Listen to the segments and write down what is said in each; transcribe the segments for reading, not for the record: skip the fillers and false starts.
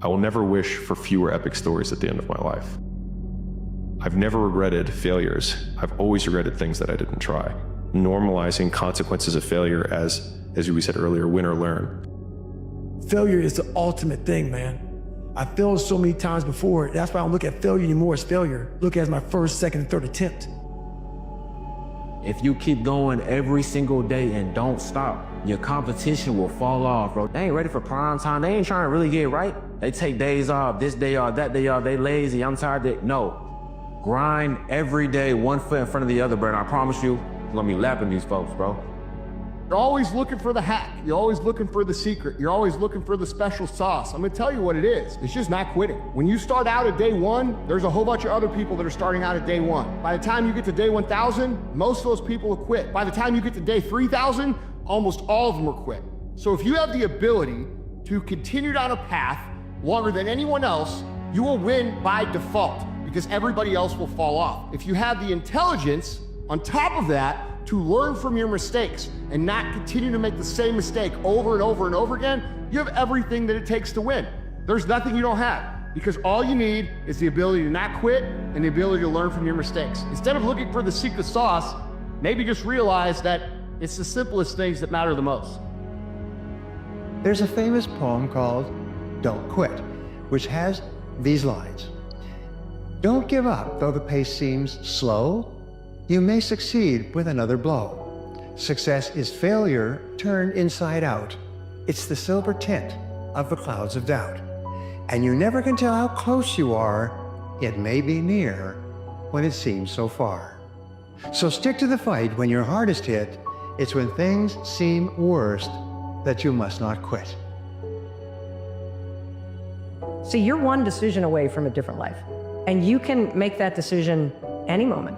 I will never wish for fewer epic stories at the end of my life. I've never regretted failures. I've always regretted things that I didn't try. Normalizing consequences of failure as we said earlier, win or learn. Failure is the ultimate thing, man. I failed so many times before. That's why I don't look at failure anymore as failure. Look at it as my first, second, and third attempt. If you keep going every single day and don't stop, your competition will fall off, bro. They ain't ready for prime time. They ain't trying to really get right. They take days off, this day off, that day off. They lazy, I'm tired. No. Grind every day, one foot in front of the other, bro. And I promise you, you're gonna be lapping these folks, bro. You're always looking for the hack. You're always looking for the secret. You're always looking for the special sauce. I'm gonna tell you what it is. It's just not quitting. When you start out at day one, there's a whole bunch of other people that are starting out at day one. By the time you get to day 1,000, most of those people will quit. By the time you get to day 3,000, almost all of them will quit. So if you have the ability to continue down a path longer than anyone else, you will win by default because everybody else will fall off. If you have the intelligence on top of that to learn from your mistakes and not continue to make the same mistake over and over and over again, you have everything that it takes to win. There's nothing you don't have because all you need is the ability to not quit and the ability to learn from your mistakes. Instead of looking for the secret sauce, maybe just realize that it's the simplest things that matter the most. There's a famous poem called Don't Quit, which has these lines. Don't give up though the pace seems slow. You may succeed with another blow. Success is failure turned inside out. It's the silver tint of the clouds of doubt. And you never can tell how close you are. It may be near when it seems so far. So stick to the fight when your hardest hit. It's when things seem worst that you must not quit. So you're one decision away from a different life. And you can make that decision any moment,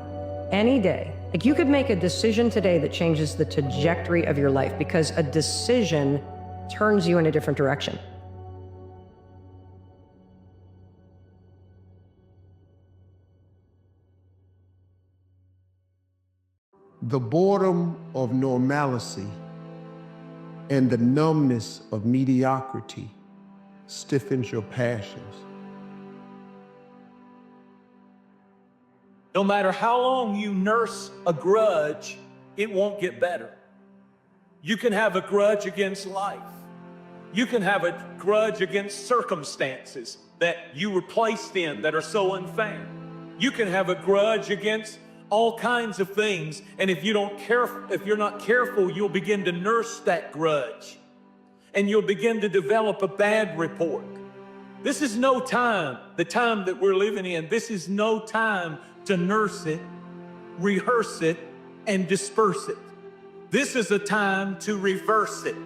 any day. Like you could make a decision today that changes the trajectory of your life because a decision turns you in a different direction. The boredom of normalcy and the numbness of mediocrity stiffens your passions. No matter how long you nurse a grudge, it won't get better. You can have a grudge against life. You can have a grudge against circumstances that you were placed in that are so unfair. You can have a grudge against all kinds of things, and if you're not careful, you'll begin to nurse that grudge, and you'll begin to develop a bad report. This is no time, the time that we're living in, this is no time to nurse it, rehearse it, and disperse it. This is a time to reverse it.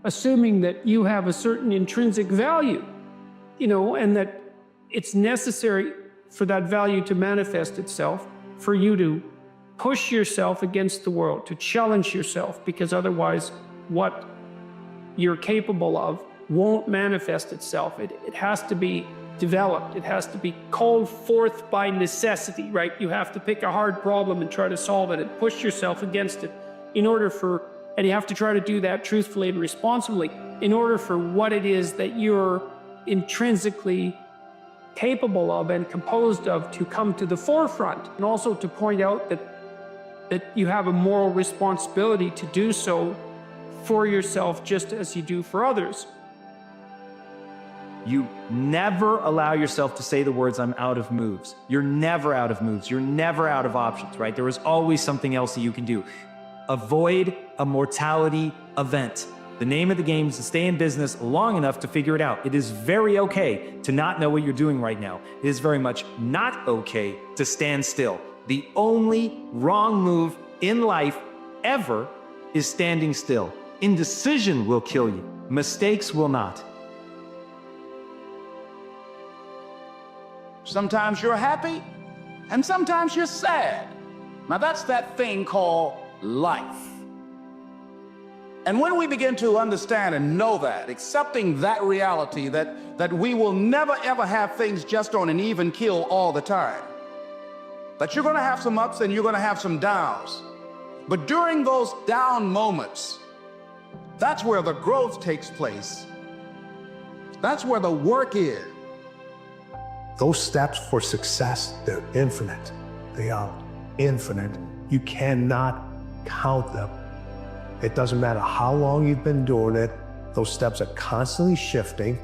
Assuming that you have a certain intrinsic value, and that it's necessary for that value to manifest itself, for you to push yourself against the world, to challenge yourself, because otherwise what you're capable of won't manifest itself. It has to be developed. It has to be called forth by necessity, right? You have to pick a hard problem and try to solve it and push yourself against it and you have to try to do that truthfully and responsibly in order for what it is that you're intrinsically capable of and composed of to come to the forefront, and also to point out that you have a moral responsibility to do so for yourself just as you do for others. You never allow yourself to say the words, I'm out of moves. You're never out of moves. You're never out of options, right? There is always something else that you can do. Avoid a mortality event. The name of the game is to stay in business long enough to figure it out. It is very okay to not know what you're doing right now. It is very much not okay to stand still. The only wrong move in life ever is standing still. Indecision will kill you. Mistakes will not. Sometimes you're happy, and sometimes you're sad. Now that's that thing called life. And when we begin to understand and know that, accepting that reality that we will never ever have things just on an even keel all the time, that you're gonna have some ups and you're gonna have some downs. But during those down moments, That's where the growth takes place. That's where the work is. Those steps for success, they're infinite. They are infinite. You cannot count them. It doesn't matter how long you've been doing it. Those steps are constantly shifting.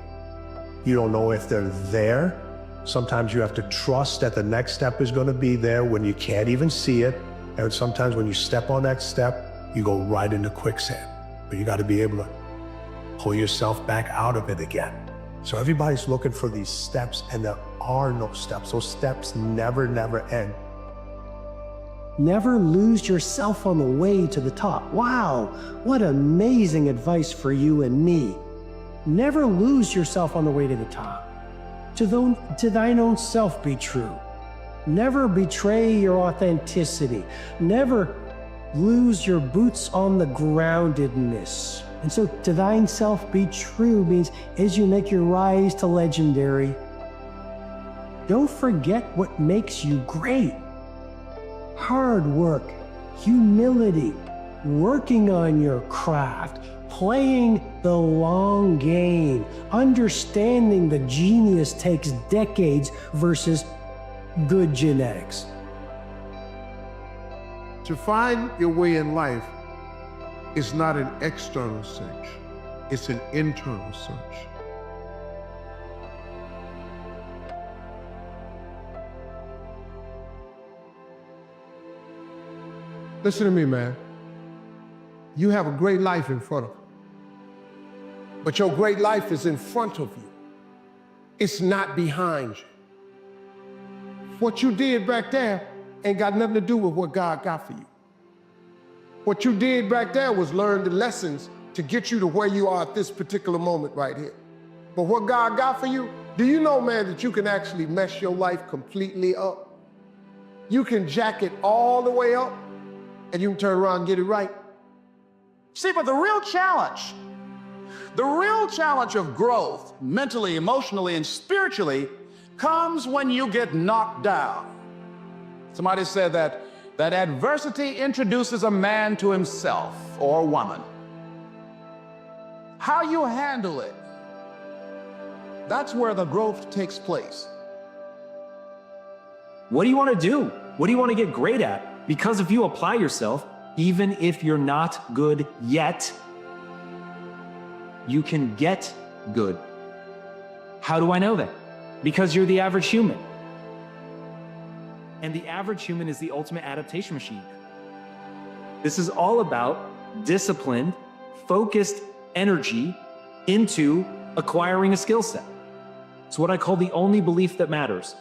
You don't know if they're there. Sometimes you have to trust that the next step is going to be there when you can't even see it. And sometimes when you step on that step, you go right into quicksand. But you got to be able to pull yourself back out of it again. So everybody's looking for these steps, and there are no steps. Those steps never end. Never lose yourself on the way to the top. Wow, what amazing advice for you and me. Never lose yourself on the way to the top. To thine own self be true. Never betray your authenticity. Never lose your boots on the groundedness. And so to thine self be true means as you make your rise to legendary, don't forget what makes you great. Hard work, humility, working on your craft, playing the long game, understanding the genius takes decades versus good genetics. To find your way in life is not an external search, it's an internal search. Listen to me, man. You have a great life in front of you. But your great life is in front of you. It's not behind you. What you did back there ain't got nothing to do with what God got for you. What you did back there was learn the lessons to get you to where you are at this particular moment right here. But what God got for you, do you know, man, that you can actually mess your life completely up? You can jack it all the way up, and you can turn around and get it right. See, but the real challenge of growth, mentally, emotionally, and spiritually, comes when you get knocked down. Somebody said that adversity introduces a man to himself or a woman. How you handle it, that's where the growth takes place. What do you want to do? What do you want to get great at? Because if you apply yourself, even if you're not good yet, you can get good. How do I know that? Because you're the average human. And the average human is the ultimate adaptation machine. This is all about disciplined, focused energy into acquiring a skill set. It's what I call the only belief that matters.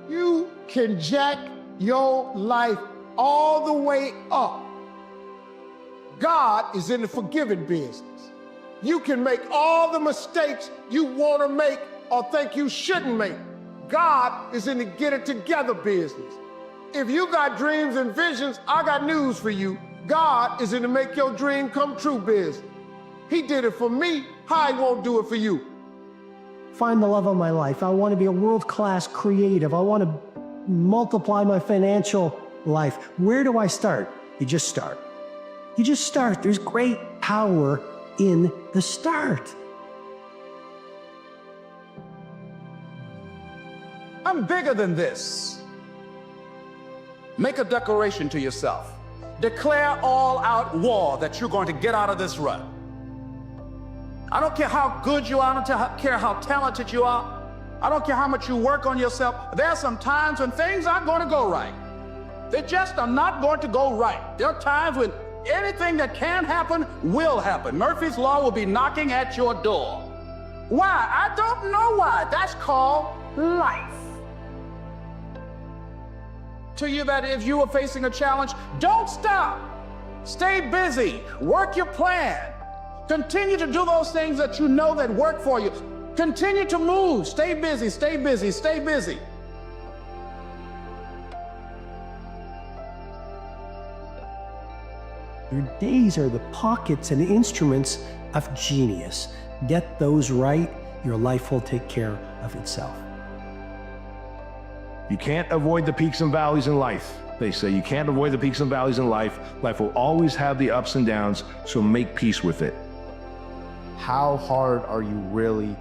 You can jack your life all the way up. God is in the forgiving business. You can make all the mistakes you want to make or think you shouldn't make. God is in the get it together business. If you got dreams and visions, I got news for you. God is in the make your dream come true business. He did it for me. How he won't do it for you? Find the love of my life. I want to be a world-class creative. I want to multiply my financial life. Where do I start? You just start. You just start. There's great power in the start. I'm bigger than this. Make a declaration to yourself. Declare all-out war that you're going to get out of this rut. I don't care how good you are, I don't care how talented you are. I don't care how much you work on yourself. There are some times when things aren't going to go right. They just are not going to go right. There are times when anything that can happen will happen. Murphy's Law will be knocking at your door. Why? I don't know why. That's called life. To you that if you are facing a challenge, don't stop. Stay busy. Work your plan. Continue to do those things that you know that work for you. Continue to move. Stay busy, stay busy, stay busy. Your days are the pockets and instruments of genius. Get those right, your life will take care of itself. You can't avoid the peaks and valleys in life. They say you can't avoid the peaks and valleys in life. Life will always have the ups and downs, so make peace with it. How hard are you really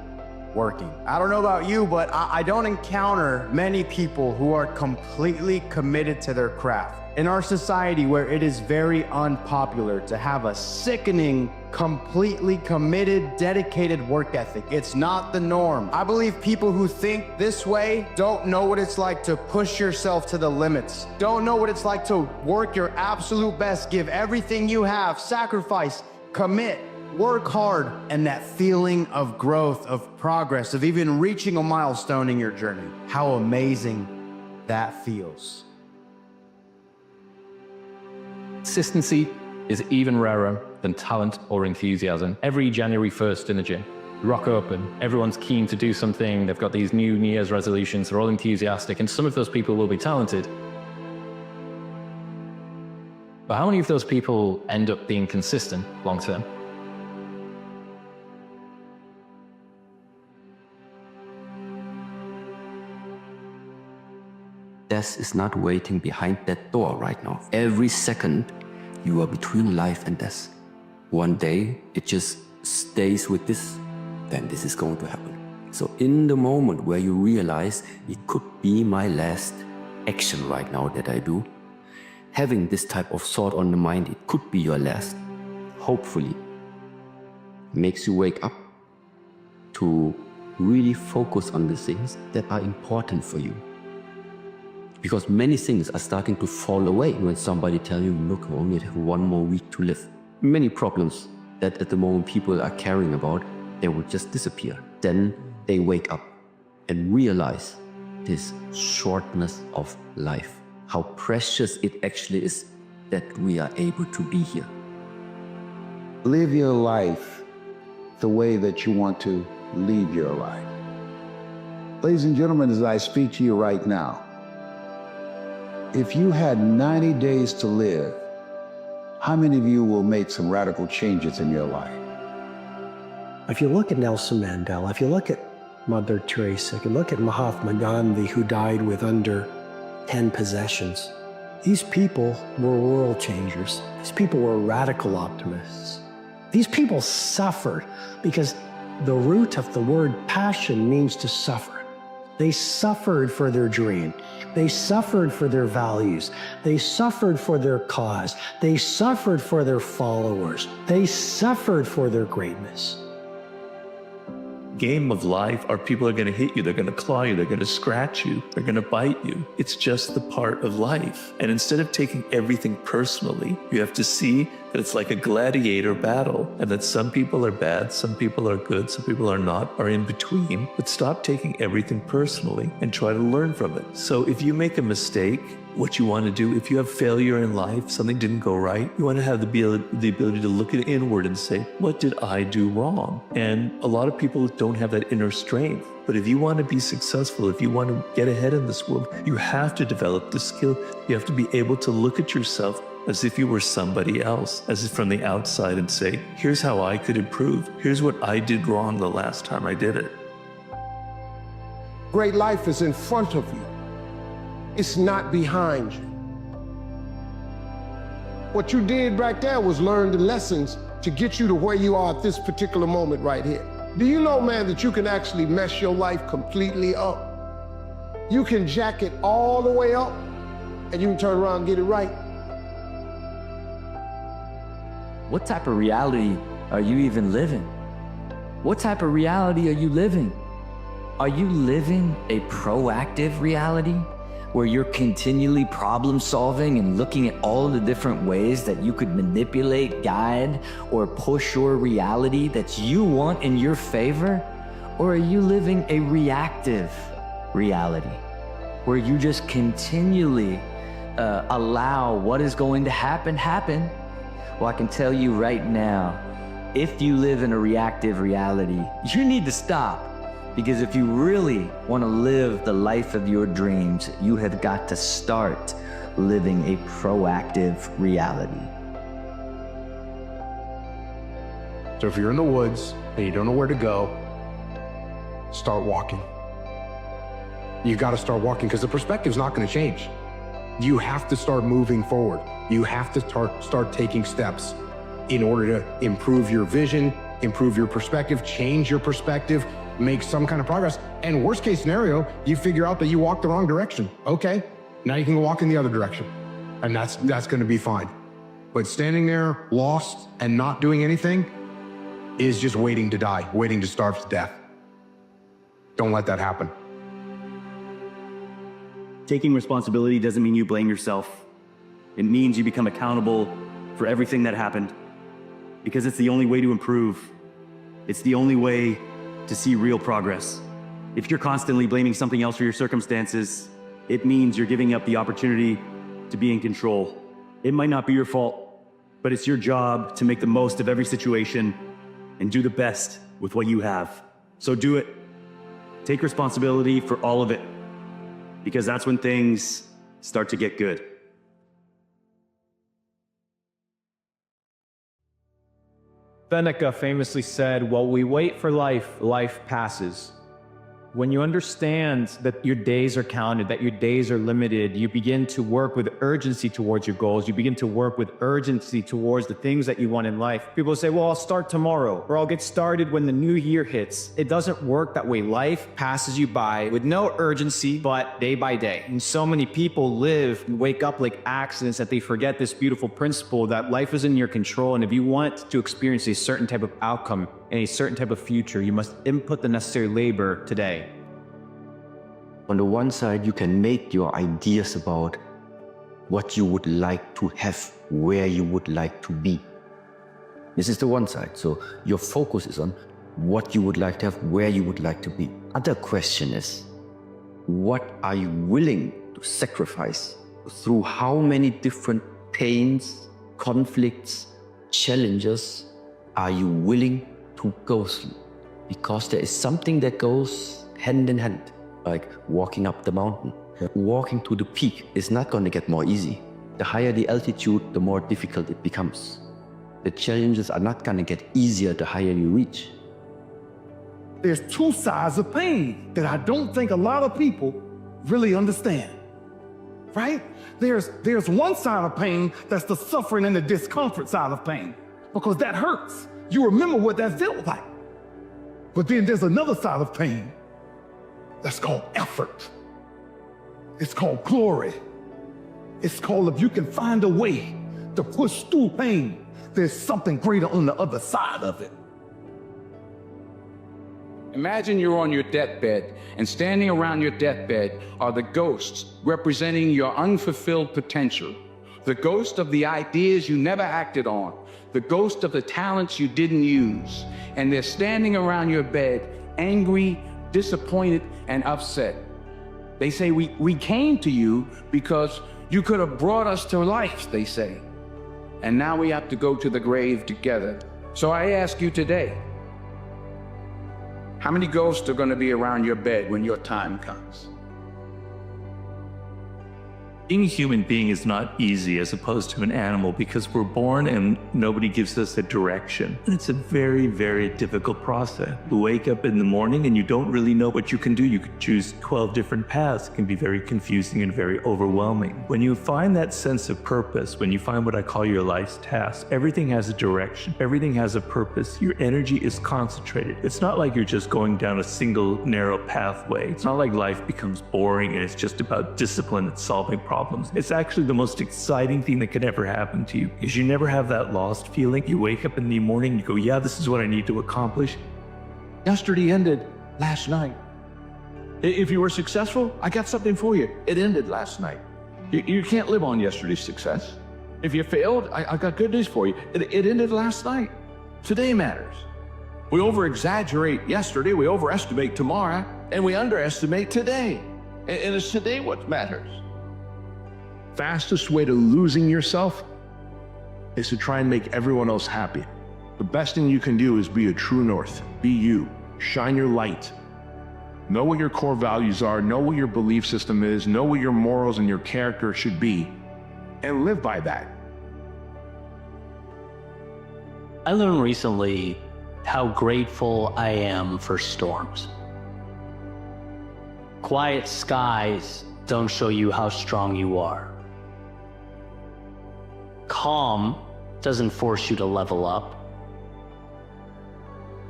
working? I don't know about you, but I don't encounter many people who are completely committed to their craft. In our society where it is very unpopular to have a sickening, completely committed, dedicated work ethic, it's not the norm. I believe people who think this way don't know what it's like to push yourself to the limits, don't know what it's like to work your absolute best, give everything you have, sacrifice, commit, work hard, and that feeling of growth, of progress, of even reaching a milestone in your journey. How amazing that feels. Consistency is even rarer than talent or enthusiasm. Every January 1st in the gym, you rock up and everyone's keen to do something. They've got these New Year's resolutions. They're all enthusiastic, and some of those people will be talented. But how many of those people end up being consistent long term? Death is not waiting behind that door right now. Every second, you are between life and death. One day, it just stays with this, then this is going to happen. So in the moment where you realize it could be my last action right now that I do, having this type of thought on the mind, it could be your last, hopefully, makes you wake up to really focus on the things that are important for you. Because many things are starting to fall away when somebody tells you, look, you only have 1 more week to live. Many problems that at the moment people are caring about, they will just disappear. Then they wake up and realize this shortness of life, how precious it actually is that we are able to be here. Live your life the way that you want to leave your life. Ladies and gentlemen, as I speak to you right now, if you had 90 days to live, how many of you will make some radical changes in your life? If you look at Nelson Mandela, if you look at Mother Teresa, if you look at Mahatma Gandhi, who died with under 10 possessions, these people were world changers. These people were radical optimists. These people suffered because the root of the word passion means to suffer. They suffered for their dream. They suffered for their values. They suffered for their cause. They suffered for their followers. They suffered for their greatness. Game of life are people are going to hit you, they're going to claw you, they're going to scratch you, they're going to bite you. It's just the part of life. And instead of taking everything personally, you have to see that it's like a gladiator battle, and that some people are bad, some people are good, some people are not, are in between. But stop taking everything personally and try to learn from it. So if you make a mistake, what you want to do, if you have failure in life, something didn't go right, you want to have the ability to look at inward and say, what did I do wrong? And a lot of people don't have that inner strength. But if you want to be successful, if you want to get ahead in this world, you have to develop the skill. You have to be able to look at yourself as if you were somebody else, as if from the outside, and say, here's how I could improve. Here's what I did wrong the last time I did it. Great life is in front of you. It's not behind you. What you did back there was learn the lessons to get you to where you are at this particular moment right here. Do you know, man, that you can actually mess your life completely up? You can jack it all the way up, and you can turn around and get it right. What type of reality are you even living? What type of reality are you living? Are you living a proactive reality where you're continually problem solving and looking at all the different ways that you could manipulate, guide, or push your reality that you want in your favor? Or are you living a reactive reality where you just continually allow what is going to happen? Well, I can tell you right now, if you live in a reactive reality, you need to stop. Because if you really want to live the life of your dreams, you have got to start living a proactive reality. So if you're in the woods and you don't know where to go, start walking. You got to start walking because the perspective's not going to change. You have to start moving forward. You have to start taking steps in order to improve your vision, improve your perspective, change your perspective, make some kind of progress. And worst case scenario, you figure out that you walked the wrong direction. Okay, now you can walk in the other direction. And that's gonna be fine. But standing there lost and not doing anything is just waiting to die, waiting to starve to death. Don't let that happen. Taking responsibility doesn't mean you blame yourself. It means you become accountable for everything that happened, because it's the only way to improve. It's the only way to see real progress. If you're constantly blaming something else for your circumstances, it means you're giving up the opportunity to be in control. It might not be your fault, but it's your job to make the most of every situation and do the best with what you have. So do it. Take responsibility for all of it, because that's when things start to get good. Seneca famously said, while we wait for life, life passes. When you understand that your days are counted, that your days are limited, you begin to work with urgency towards your goals. You begin to work with urgency towards the things that you want in life. People say, well, I'll start tomorrow, or I'll get started when the new year hits. It doesn't work that way. Life passes you by with no urgency, but day by day. And so many people live and wake up like accidents that they forget this beautiful principle that life is in your control. And if you want to experience a certain type of outcome and a certain type of future, you must input the necessary labor today. On the one side, you can make your ideas about what you would like to have, where you would like to be. This is the one side. So your focus is on what you would like to have, where you would like to be. Other question is, what are you willing to sacrifice? Through how many different pains, conflicts, challenges are you willing to go through? Because there is something that goes hand in hand. Like walking up the mountain. Walking to the peak is not going to get more easy. The higher the altitude, the more difficult it becomes. The challenges are not going to get easier the higher you reach. There's two sides of pain that I don't think a lot of people really understand, right? There's one side of pain that's the suffering and the discomfort side of pain, because that hurts. You remember what that felt like. But then there's another side of pain that's called effort. It's called glory. It's called, if you can find a way to push through pain, there's something greater on the other side of it. Imagine you're on your deathbed, and standing around your deathbed are the ghosts representing your unfulfilled potential, the ghost of the ideas you never acted on, the ghost of the talents you didn't use, and they're standing around your bed, angry, disappointed, and upset. They say, we came to you because you could have brought us to life, they say. And now we have to go to the grave together. So I ask you today, how many ghosts are going to be around your bed when your time comes? Being a human being is not easy as opposed to an animal, because we're born and nobody gives us a direction. And it's a very, very difficult process. You wake up in the morning and you don't really know what you can do. You could choose 12 different paths. It can be very confusing and very overwhelming. When you find that sense of purpose, when you find what I call your life's task, everything has a direction. Everything has a purpose. Your energy is concentrated. It's not like you're just going down a single narrow pathway. It's not like life becomes boring and it's just about discipline and solving problems. It's actually the most exciting thing that could ever happen to you, because you never have that lost feeling. You wake up in the morning, you go, yeah, this is what I need to accomplish. Yesterday ended last night. If you were successful, I got something for you. It ended last night. You can't live on yesterday's success. If you failed, I got good news for you. It ended last night. Today matters. We over-exaggerate yesterday, we overestimate tomorrow, and we underestimate today. And it's today what matters. Fastest way to losing yourself is to try and make everyone else happy. The best thing you can do is be a true north. Be you. Shine your light. Know what your core values are. Know what your belief system is. Know what your morals and your character should be. And live by that. I learned recently how grateful I am for storms. Quiet skies don't show you how strong you are. calm doesn't force you to level up.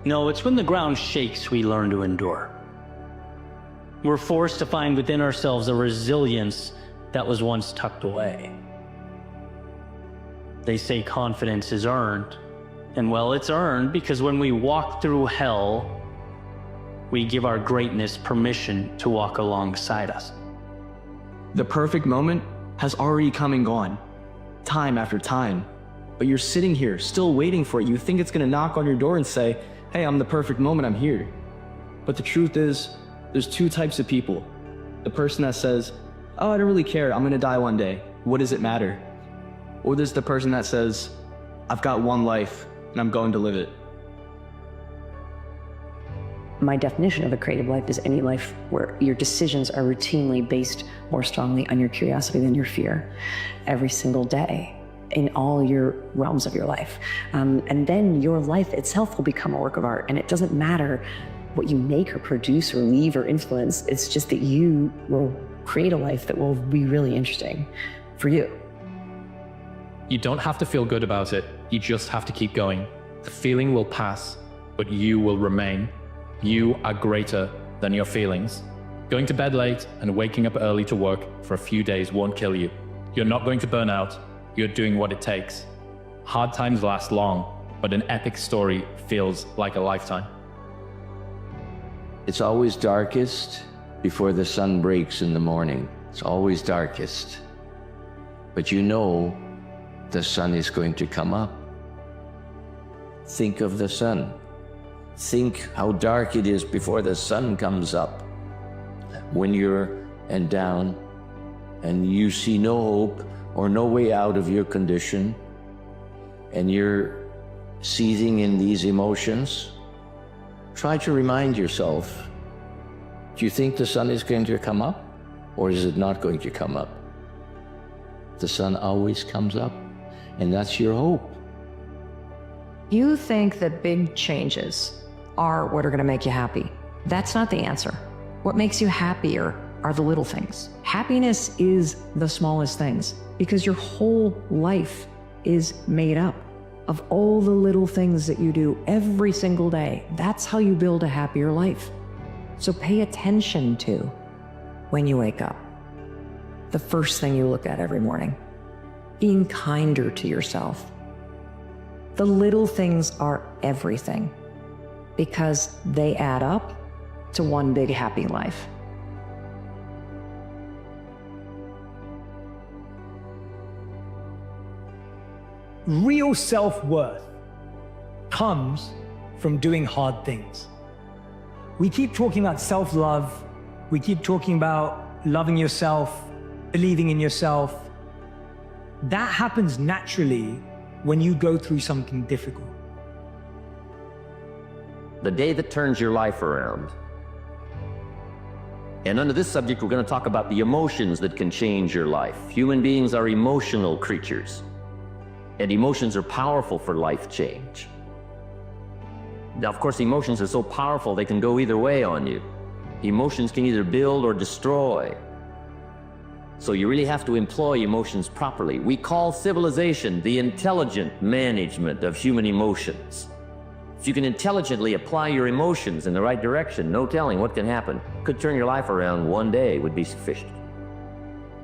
No, it's when the ground shakes we learn to endure. We're forced to find within ourselves a resilience that was once tucked away. They say confidence is earned. And well, it's earned because when we walk through hell, we give our greatness permission to walk alongside us. The perfect moment has already come and gone, time after time. But you're sitting here, still waiting for it. You think it's gonna knock on your door and say, hey, I'm the perfect moment, I'm here. But the truth is, there's two types of people. The person that says, oh, I don't really care, I'm gonna die one day. What does it matter? Or there's the person that says, I've got one life and I'm going to live it. My definition of a creative life is any life where your decisions are routinely based more strongly on your curiosity than your fear every single day in all your realms of your life. And then your life itself will become a work of art, and it doesn't matter what you make or produce or leave or influence. It's just that you will create a life that will be really interesting for you. You don't have to feel good about it. You just have to keep going. The feeling will pass, but you will remain. You are greater than your feelings. Going to bed late and waking up early to work for a few days won't kill you. You're not going to burn out. You're doing what it takes. Hard times last long, but an epic story feels like a lifetime. It's always darkest before the sun breaks in the morning. It's always darkest. But you know the sun is going to come up. Think of the sun. Think how dark it is before the sun comes up. When you're down and you see no hope or no way out of your condition, and you're seething in these emotions, try to remind yourself, do you think the sun is going to come up, or is it not going to come up? The sun always comes up, and that's your hope. You think that big changes are what are going to make you happy. That's not the answer. What makes you happier are the little things. Happiness is the smallest things because your whole life is made up of all the little things that you do every single day. That's how you build a happier life. So pay attention to when you wake up. The first thing you look at every morning. Being kinder to yourself. The little things are everything because they add up to one big happy life. Real self-worth comes from doing hard things. We keep talking about self-love. We keep talking about loving yourself, believing in yourself. That happens naturally when you go through something difficult. The day that turns your life around. And under this subject, we're going to talk about the emotions that can change your life. Human beings are emotional creatures, and emotions are powerful for life change. Now, of course, emotions are so powerful, they can go either way on you. Emotions can either build or destroy. So you really have to employ emotions properly. We call civilization the intelligent management of human emotions. If you can intelligently apply your emotions in the right direction, no telling what can happen. Could turn your life around one day would be sufficient.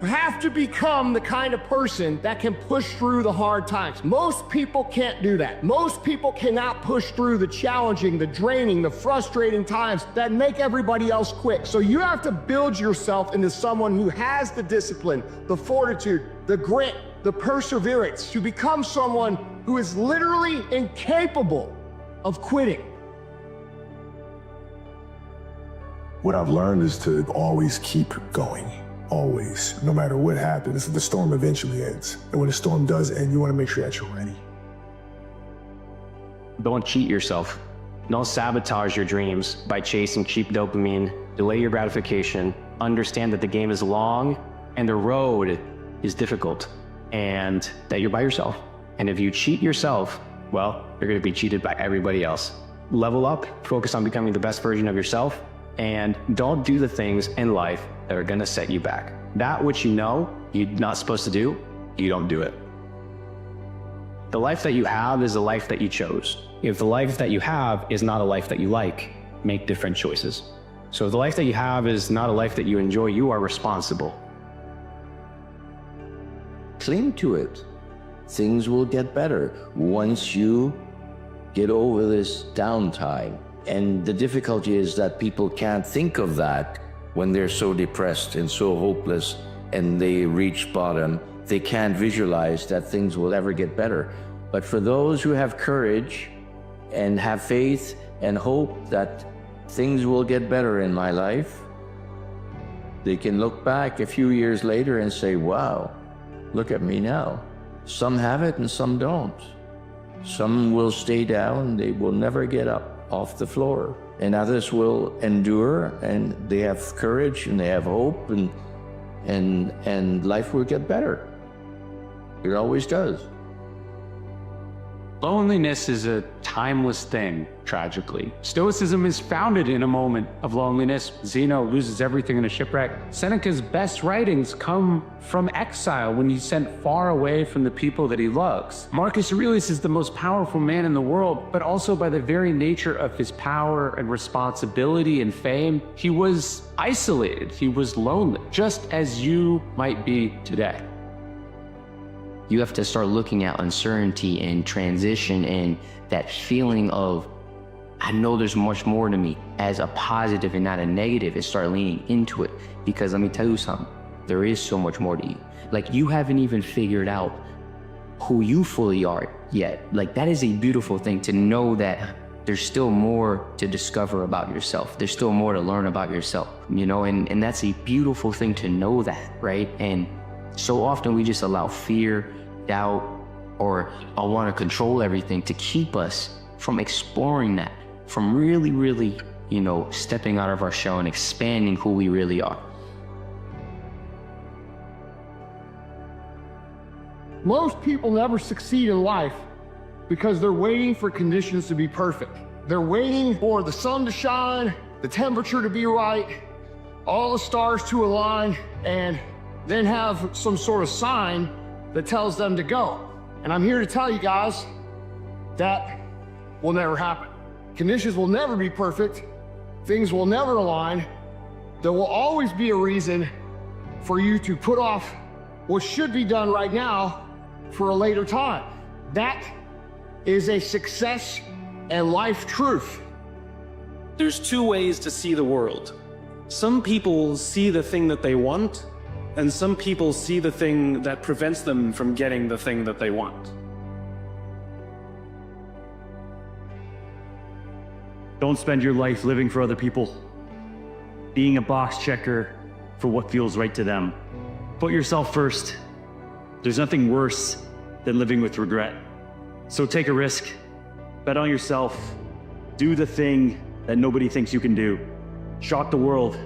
You have to become the kind of person that can push through the hard times. Most people can't do that. Most people cannot push through the challenging, the draining, the frustrating times that make everybody else quit. So you have to build yourself into someone who has the discipline, the fortitude, the grit, the perseverance to become someone who is literally incapable of quitting. What I've learned is to always keep going. Always, no matter what happens, the storm eventually ends. And when the storm does end, you want to make sure that you're ready. Don't cheat yourself. Don't sabotage your dreams by chasing cheap dopamine. Delay your gratification. Understand that the game is long and the road is difficult and that you're by yourself. And if you cheat yourself, well, you're going to be cheated by everybody else. Level up, focus on becoming the best version of yourself, and don't do the things in life that are going to set you back. That which you know you're not supposed to do, you don't do it. The life that you have is a life that you chose. If the life that you have is not a life that you like, make different choices. So if the life that you have is not a life that you enjoy, you are responsible. Cling to it. Things will get better once you get over this downtime. And the difficulty is that people can't think of that when they're so depressed and so hopeless and they reach bottom. They can't visualize that things will ever get better. But for those who have courage and have faith and hope that things will get better in my life, they can look back a few years later and say, wow, look at me now. Some have it and some don't. Some will stay down, they will never get up off the floor. And others will endure and they have courage and they have hope and life will get better. It always does. Loneliness is a timeless thing, tragically. Stoicism is founded in a moment of loneliness. Zeno loses everything in a shipwreck. Seneca's best writings come from exile when he's sent far away from the people that he loves. Marcus Aurelius is the most powerful man in the world, but also by the very nature of his power and responsibility and fame, he was isolated, he was lonely, just as you might be today. You have to start looking at uncertainty and transition and that feeling of, I know there's much more to me, as a positive and not a negative, and start leaning into it. Because let me tell you something, there is so much more to you. Like, you haven't even figured out who you fully are yet. Like, that is a beautiful thing to know that there's still more to discover about yourself. There's still more to learn about yourself, you know, and that's a beautiful thing to know that, right? And so often we just allow fear, doubt, or I want to control everything to keep us from exploring that, from really, really, you know, stepping out of our shell and expanding who we really are. Most people never succeed in life because they're waiting for conditions to be perfect. They're waiting for the sun to shine, the temperature to be right, all the stars to align, and then have some sort of sign that tells them to go. And I'm here to tell you guys that will never happen. Conditions will never be perfect. Things will never align. There will always be a reason for you to put off what should be done right now for a later time. That is a success and life truth. There's two ways to see the world. Some people see the thing that they want, and some people see the thing that prevents them from getting the thing that they want. Don't spend your life living for other people, being a box checker for what feels right to them. Put yourself first. There's nothing worse than living with regret. So take a risk, bet on yourself, do the thing that nobody thinks you can do. Shock the world.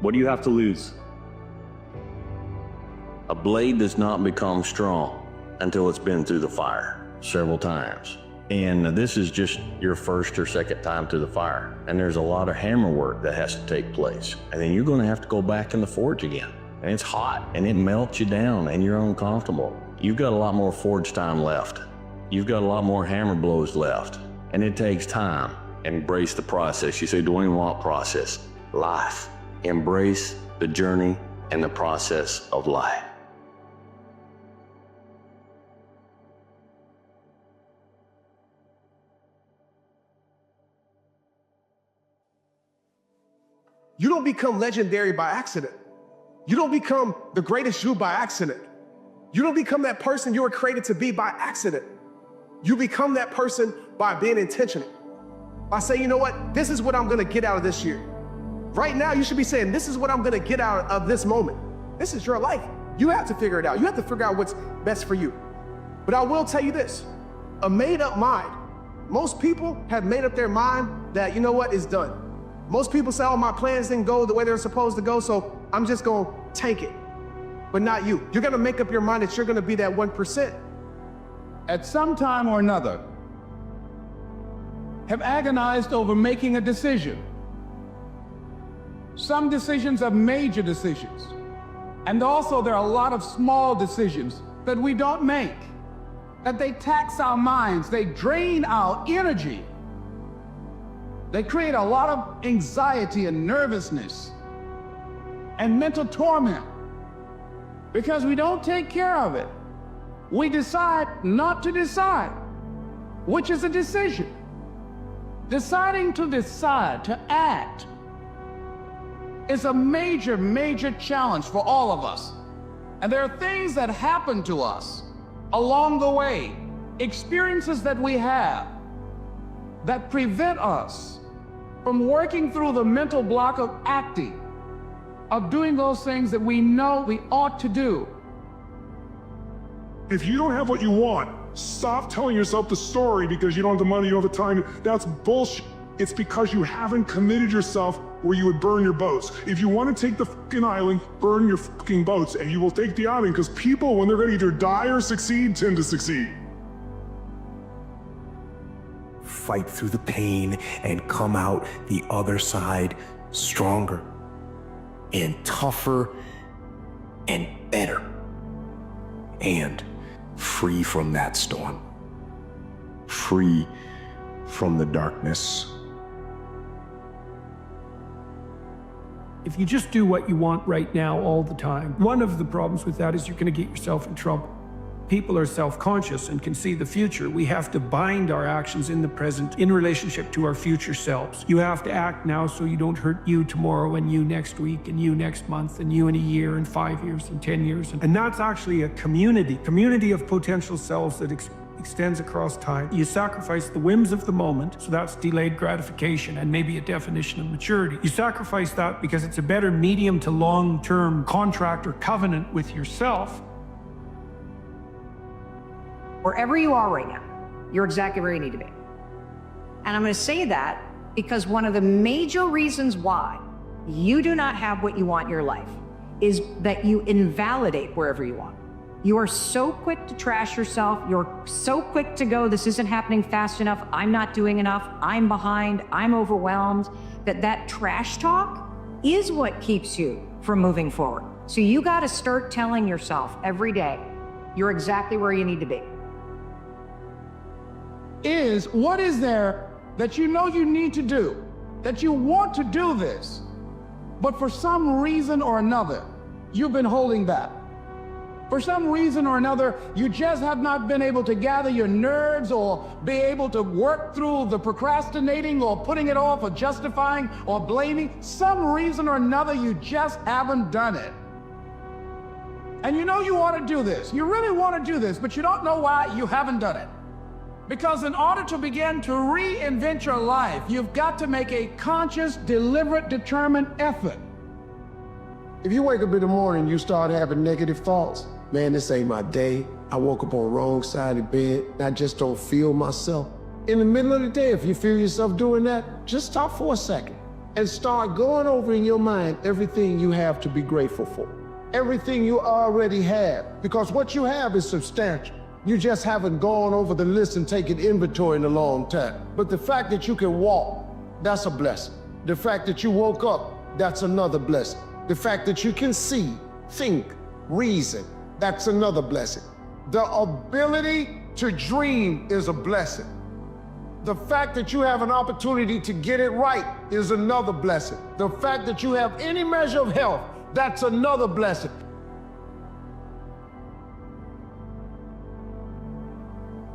What do you have to lose? A blade does not become strong until it's been through the fire several times. And this is just your first or second time through the fire. And there's a lot of hammer work that has to take place. And then you're going to have to go back in the forge again. And it's hot and it melts you down and you're uncomfortable. You've got a lot more forge time left. You've got a lot more hammer blows left. And it takes time. Embrace the process. You say, Dwayne, what process? Life. Embrace the journey and the process of life. You don't become legendary by accident. You don't become the greatest you by accident. You don't become that person you were created to be by accident. You become that person by being intentional. By saying, you know what, this is what I'm gonna get out of this year. Right now, you should be saying, this is what I'm gonna get out of this moment. This is your life. You have to figure it out. You have to figure out what's best for you. But I will tell you this, a made up mind. Most people have made up their mind that, you know what, it's done. Most people say, oh, my plans didn't go the way they're supposed to go, so I'm just gonna tank it. But not you. You're gonna make up your mind that you're gonna be that 1%. At some time or another, have agonized over making a decision. Some decisions are major decisions. And also there are a lot of small decisions that we don't make. that they tax our minds, they drain our energy. They create a lot of anxiety and nervousness and mental torment because we don't take care of it. We decide not to decide, which is a decision. Deciding to decide, to act, is a major, major challenge for all of us. And there are things that happen to us along the way, experiences that we have that prevent us from working through the mental block of acting, of doing those things that we know we ought to do. If you don't have what you want, stop telling yourself the story because you don't have the money, you don't have the time. That's bullshit. It's because you haven't committed yourself where you would burn your boats. If you want to take the fucking island, burn your fucking boats, and you will take the island because people, when they're ready to either die or succeed, tend to succeed. Fight through the pain and come out the other side stronger and tougher and better and free from that storm, free from the darkness. If you just do what you want right now all the time, one of the problems with that is you're going to get yourself in trouble. People are self-conscious and can see the future. We have to bind our actions in the present in relationship to our future selves. You have to act now so you don't hurt you tomorrow and you next week and you next month and you in a year and 5 years and 10 years. And that's actually a community of potential selves that extends across time. You sacrifice the whims of the moment, so that's delayed gratification and maybe a definition of maturity. You sacrifice that because it's a better medium to long-term contract or covenant with yourself. Wherever you are right now, you're exactly where you need to be. And I'm going to say that because one of the major reasons why you do not have what you want in your life is that you invalidate wherever you want. You are so quick to trash yourself. You're so quick to go, this isn't happening fast enough. I'm not doing enough. I'm behind. I'm overwhelmed. That trash talk is what keeps you from moving forward. So you got to start telling yourself every day, you're exactly where you need to be. Is what is there that you know you need to do, that you want to do this, but for some reason or another, you've been holding back. For some reason or another, you just have not been able to gather your nerves or be able to work through the procrastinating or putting it off or justifying or blaming. Some reason or another, you just haven't done it. And you know you want to do this. You really want to do this, but you don't know why you haven't done it. Because in order to begin to reinvent your life, you've got to make a conscious, deliberate, determined effort. If you wake up in the morning, you start having negative thoughts. Man, this ain't my day. I woke up on the wrong side of the bed. I just don't feel myself. In the middle of the day, if you feel yourself doing that, just stop for a second and start going over in your mind everything you have to be grateful for. Everything you already have. Because what you have is substantial. You just haven't gone over the list and taken inventory in a long time. But the fact that you can walk, that's a blessing. The fact that you woke up, that's another blessing. The fact that you can see, think, reason, that's another blessing. The ability to dream is a blessing. The fact that you have an opportunity to get it right is another blessing. The fact that you have any measure of health, that's another blessing.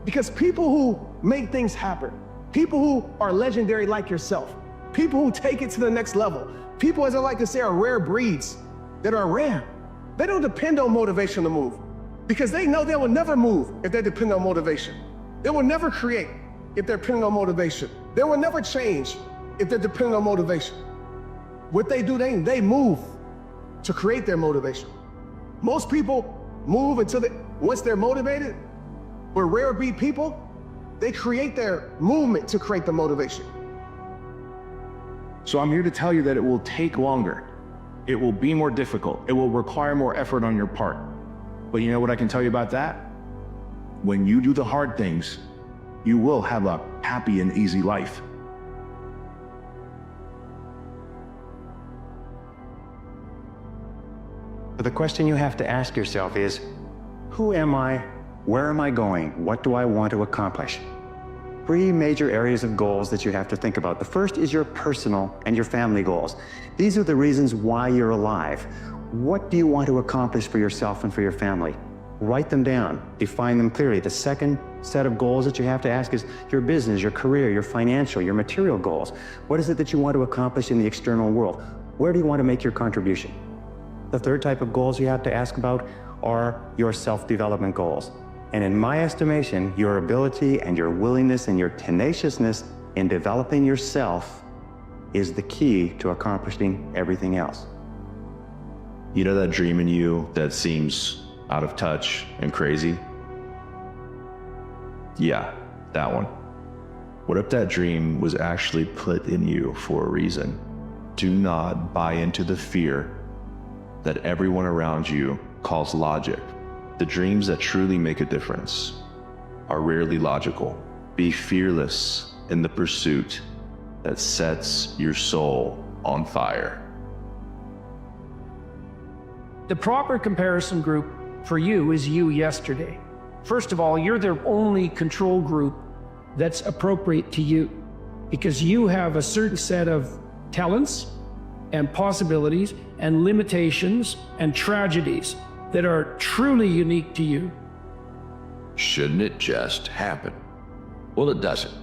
Because people who make things happen, people who are legendary like yourself, people who take it to the next level, people, as I like to say, are rare breeds that are rare. They don't depend on motivation to move because they know they will never move if they depend on motivation. They will never create if they're depending on motivation. They will never change if they're depending on motivation. What they do, they move to create their motivation. Most people move until once they're motivated. But rare breed people, they create their movement to create the motivation. So I'm here to tell you that it will take longer. It will be more difficult. It will require more effort on your part. But you know what I can tell you about that? When you do the hard things, you will have a happy and easy life. But the question you have to ask yourself is, who am I Where am I going? What do I want to accomplish? 3 major areas of goals that you have to think about. The first is your personal and your family goals. These are the reasons why you're alive. What do you want to accomplish for yourself and for your family? Write them down, define them clearly. The second set of goals that you have to ask is your business, your career, your financial, your material goals. What is it that you want to accomplish in the external world? Where do you want to make your contribution? The third type of goals you have to ask about are your self-development goals. And in my estimation, your ability and your willingness and your tenaciousness in developing yourself is the key to accomplishing everything else. You know that dream in you that seems out of touch and crazy? Yeah, that one. What if that dream was actually put in you for a reason? Do not buy into the fear that everyone around you calls logic. The dreams that truly make a difference are rarely logical. Be fearless in the pursuit that sets your soul on fire. The proper comparison group for you is you yesterday. First of all, you're the only control group that's appropriate to you because you have a certain set of talents and possibilities and limitations and tragedies that are truly unique to you. Shouldn't it just happen? Well, it doesn't.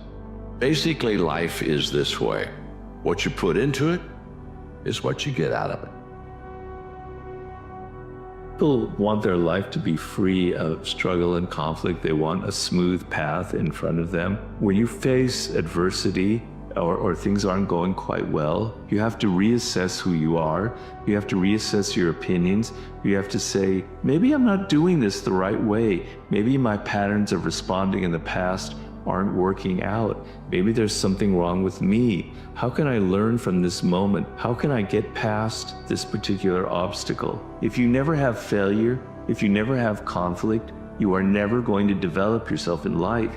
Basically, life is this way. What you put into it is what you get out of it. People want their life to be free of struggle and conflict. They want a smooth path in front of them. When you face adversity or things aren't going quite well, you have to reassess who you are. You have to reassess your opinions. You have to say, maybe I'm not doing this the right way. Maybe my patterns of responding in the past aren't working out. Maybe there's something wrong with me. How can I learn from this moment? How can I get past this particular obstacle? If you never have failure, if you never have conflict, you are never going to develop yourself in life.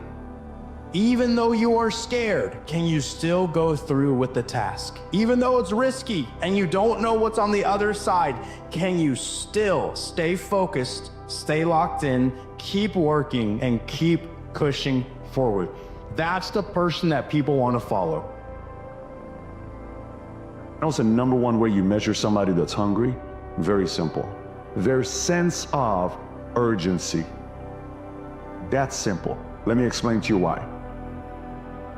Even though you are scared, can you still go through with the task? Even though it's risky and you don't know what's on the other side, can you still stay focused, stay locked in, keep working, and keep pushing forward? That's the person that people want to follow. What's the number one way you measure somebody that's hungry? Very simple. Their sense of urgency. That's simple. Let me explain to you why.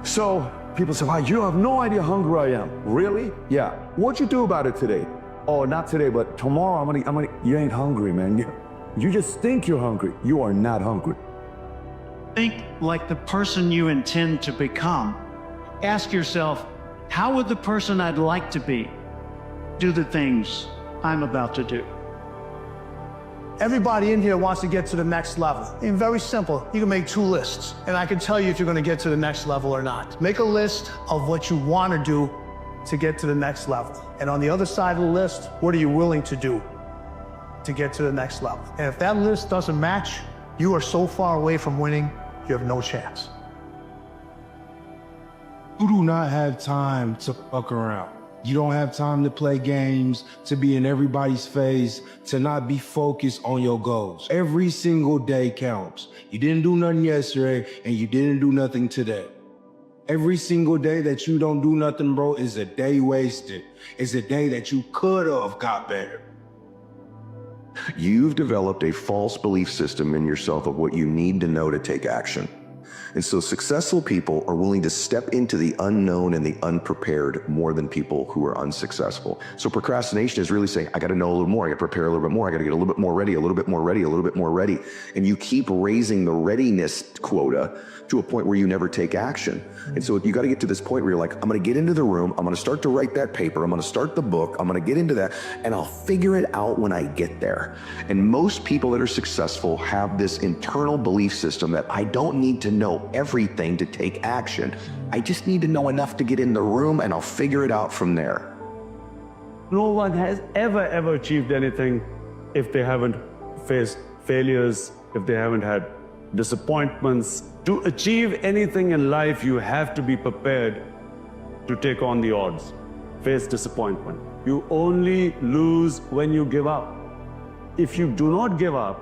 So people say, wow, you have no idea how hungry I am. Really? Yeah. What'd you do about it today? Oh, not today, but tomorrow I'm gonna, you ain't hungry, man. You just think you're hungry. You are not hungry. Think like the person you intend to become. Ask yourself, how would the person I'd like to be do the things I'm about to do? Everybody in here wants to get to the next level. And very simple, you can make 2 lists, and I can tell you if you're gonna get to the next level or not. Make a list of what you wanna do to get to the next level. And on the other side of the list, what are you willing to do to get to the next level? And if that list doesn't match, you are so far away from winning, you have no chance. You do not have time to fuck around. You don't have time to play games, to be in everybody's face, to not be focused on your goals. Every single day counts. You didn't do nothing yesterday, and you didn't do nothing today. Every single day that you don't do nothing, bro, is a day wasted. It's a day that you could have got better. You've developed a false belief system in yourself of what you need to know to take action. And so successful people are willing to step into the unknown and the unprepared more than people who are unsuccessful. So procrastination is really saying, I got to know a little more. I got to prepare a little bit more. I got to get a little bit more ready, a little bit more ready, a little bit more ready. And you keep raising the readiness quota to a point where you never take action. And so you got to get to this point where you're like, I'm going to get into the room. I'm going to start to write that paper. I'm going to start the book. I'm going to get into that, and I'll figure it out when I get there. And most people that are successful have this internal belief system that I don't need to know everything to take action. I just need to know enough to get in the room, and I'll figure it out from there. No one has ever achieved anything if they haven't faced failures, if they haven't had disappointments. To achieve anything in life, you have to be prepared to take on the odds, face disappointment. You only lose when you give up. If you do not give up,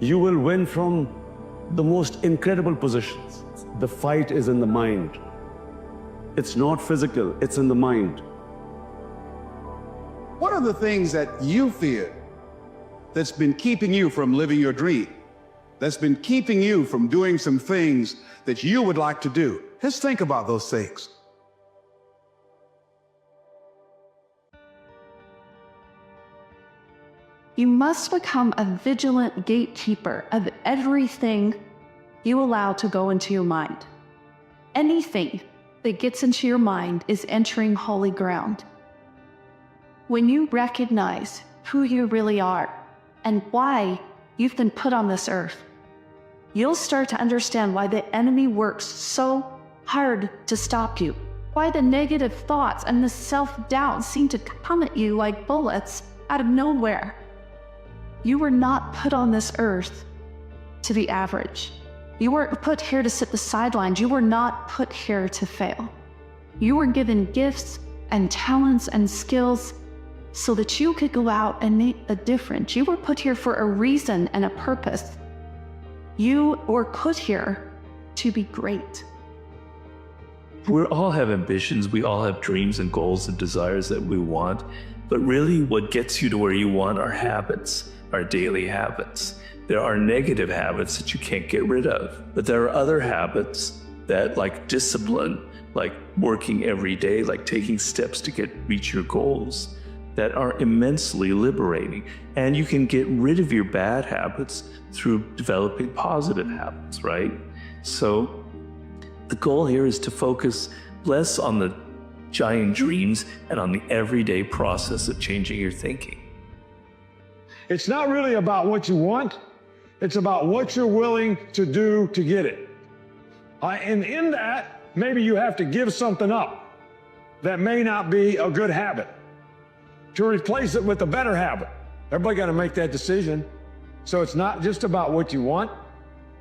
you will win from the most incredible positions. The fight is in the mind. It's not physical, it's in the mind. What are the things that you fear that's been keeping you from living your dream? That's been keeping you from doing some things that you would like to do? Just think about those things. You must become a vigilant gatekeeper of everything you allow to go into your mind. Anything that gets into your mind is entering holy ground. When you recognize who you really are and why you've been put on this earth, you'll start to understand why the enemy works so hard to stop you, why the negative thoughts and the self-doubt seem to come at you like bullets out of nowhere. You were not put on this earth to be average. You weren't put here to sit the sidelines. You were not put here to fail. You were given gifts and talents and skills so that you could go out and make a difference. You were put here for a reason and a purpose. You were put here to be great. We all have ambitions, we all have dreams and goals and desires that we want, but really what gets you to where you want are habits, our daily habits. There are negative habits that you can't get rid of, but there are other habits that, like discipline, like working every day, like taking steps to reach your goals, that are immensely liberating. And you can get rid of your bad habits through developing positive habits, right? So the goal here is to focus less on the giant dreams and on the everyday process of changing your thinking. It's not really about what you want. It's about what you're willing to do to get it. And in that, maybe you have to give something up that may not be a good habit to replace it with a better habit. Everybody got to make that decision. So it's not just about what you want.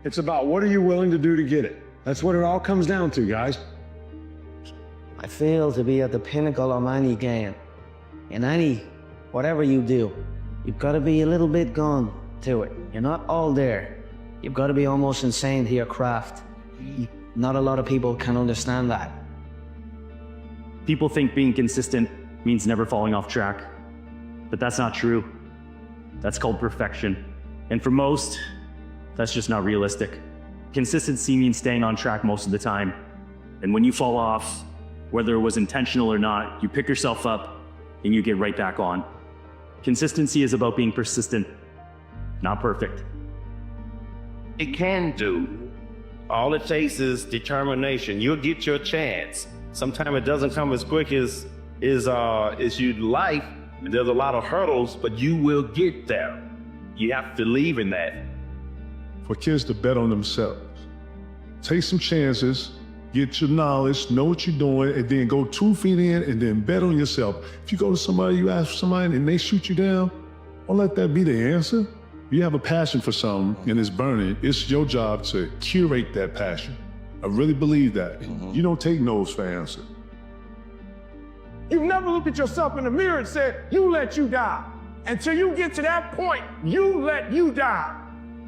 It's about what are you willing to do to get it. That's what it all comes down to, guys. I feel to be at the pinnacle of any game. In whatever you do, you've got to be a little bit gone to it. You're not all there. You've got to be almost insane to your craft. Not a lot of people can understand that. People think being consistent means never falling off track, but that's not true. That's called perfection. And for most, that's just not realistic. Consistency means staying on track most of the time. And when you fall off, whether it was intentional or not, you pick yourself up and you get right back on. Consistency is about being persistent, not perfect. It can do. All it takes is determination. You'll get your chance. Sometimes it doesn't come as quick as you'd like. There's a lot of hurdles, but you will get there. You have to believe in that. For kids to bet on themselves. Take some chances, get your knowledge, know what you're doing, and then go 2 feet in and then bet on yourself. If you go to somebody, you ask somebody and they shoot you down, don't let that be the answer. You have a passion for something and it's burning. It's your job to curate that passion. I really believe that. You don't take no's for answer. You've never looked at yourself in the mirror and said, you let you die. Until you get to that point, you let you die.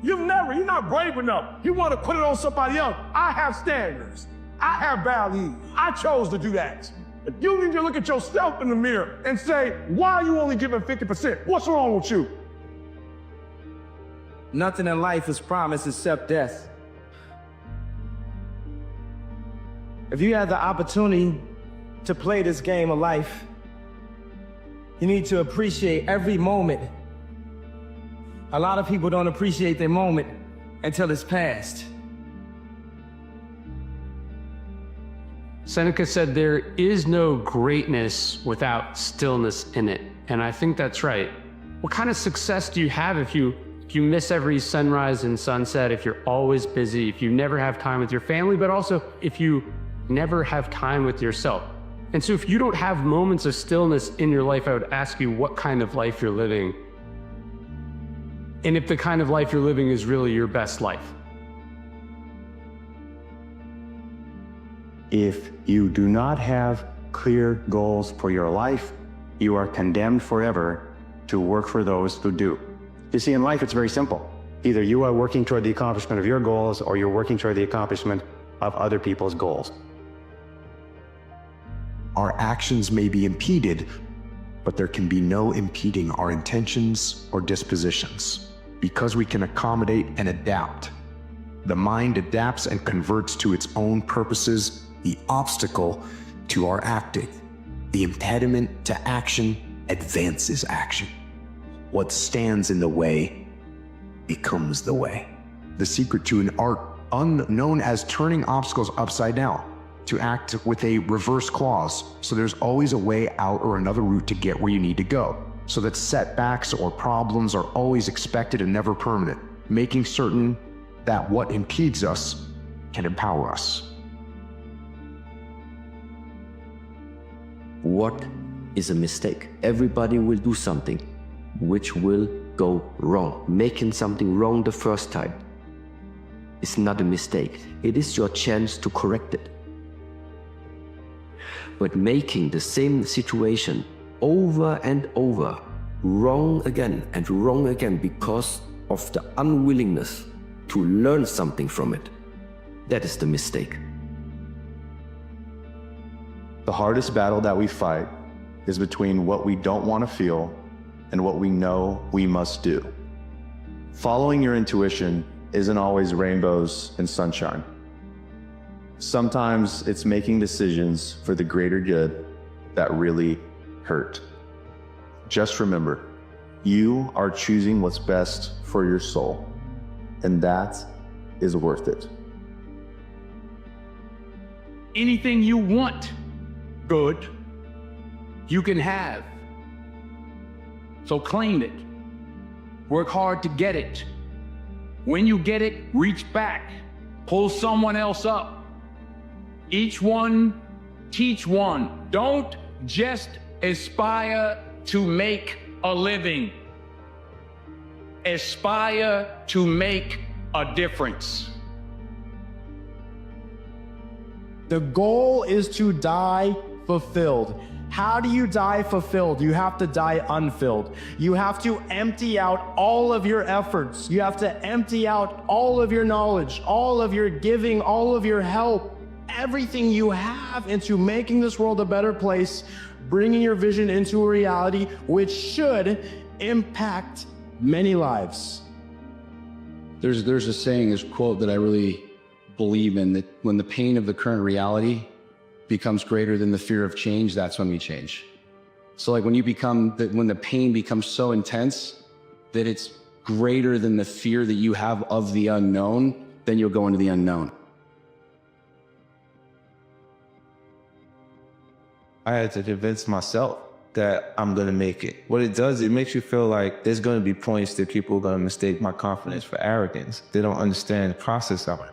You're not brave enough. You want to put it on somebody else. I have standards. I have values. I chose to do that. But you need to look at yourself in the mirror and say, why are you only giving 50%? What's wrong with you? Nothing in life is promised except death. If you have the opportunity to play this game of life, you need to appreciate every moment. A lot of people don't appreciate their moment until it's past. Seneca said there is no greatness without stillness in it. And I think that's right. What kind of success do you have if you miss every sunrise and sunset, if you're always busy, if you never have time with your family, but also if you never have time with yourself? And so if you don't have moments of stillness in your life, I would ask you what kind of life you're living. And if the kind of life you're living is really your best life. If you do not have clear goals for your life, you are condemned forever to work for those who do. You see, in life, it's very simple. Either you are working toward the accomplishment of your goals or you're working toward the accomplishment of other people's goals. Our actions may be impeded, but there can be no impeding our intentions or dispositions, because we can accommodate and adapt. The mind adapts and converts to its own purposes the obstacle to our acting. The impediment to action advances action. What stands in the way becomes the way. The secret to an art unknown as turning obstacles upside down, to act with a reverse clause, so there's always a way out or another route to get where you need to go, so that setbacks or problems are always expected and never permanent, making certain that what impedes us can empower us. What is a mistake? Everybody will do something which will go wrong. Making something wrong the first time is not a mistake. It is your chance to correct it. But making the same situation over and over, wrong again and wrong again because of the unwillingness to learn something from it, that is the mistake. The hardest battle that we fight is between what we don't want to feel and what we know we must do. Following your intuition isn't always rainbows and sunshine. Sometimes it's making decisions for the greater good that really hurt. Just remember, you are choosing what's best for your soul, and that is worth it. Anything you want, good, you can have. So claim it. Work hard to get it. When you get it, reach back. Pull someone else up. Each one, teach one. Don't just aspire to make a living. Aspire to make a difference. The goal is to die fulfilled. How do you die fulfilled? You have to die unfilled. You have to empty out all of your efforts. You have to empty out all of your knowledge, all of your giving, all of your help, everything you have into making this world a better place, bringing your vision into a reality which should impact many lives. There's a saying, this quote that I really believe in, that when the pain of the current reality becomes greater than the fear of change, that's when we change. So like when the pain becomes so intense that it's greater than the fear that you have of the unknown, then you'll go into the unknown. I had to convince myself that I'm gonna make it. What it does, it makes you feel like there's gonna be points that people are gonna mistake my confidence for arrogance. They don't understand the process of it.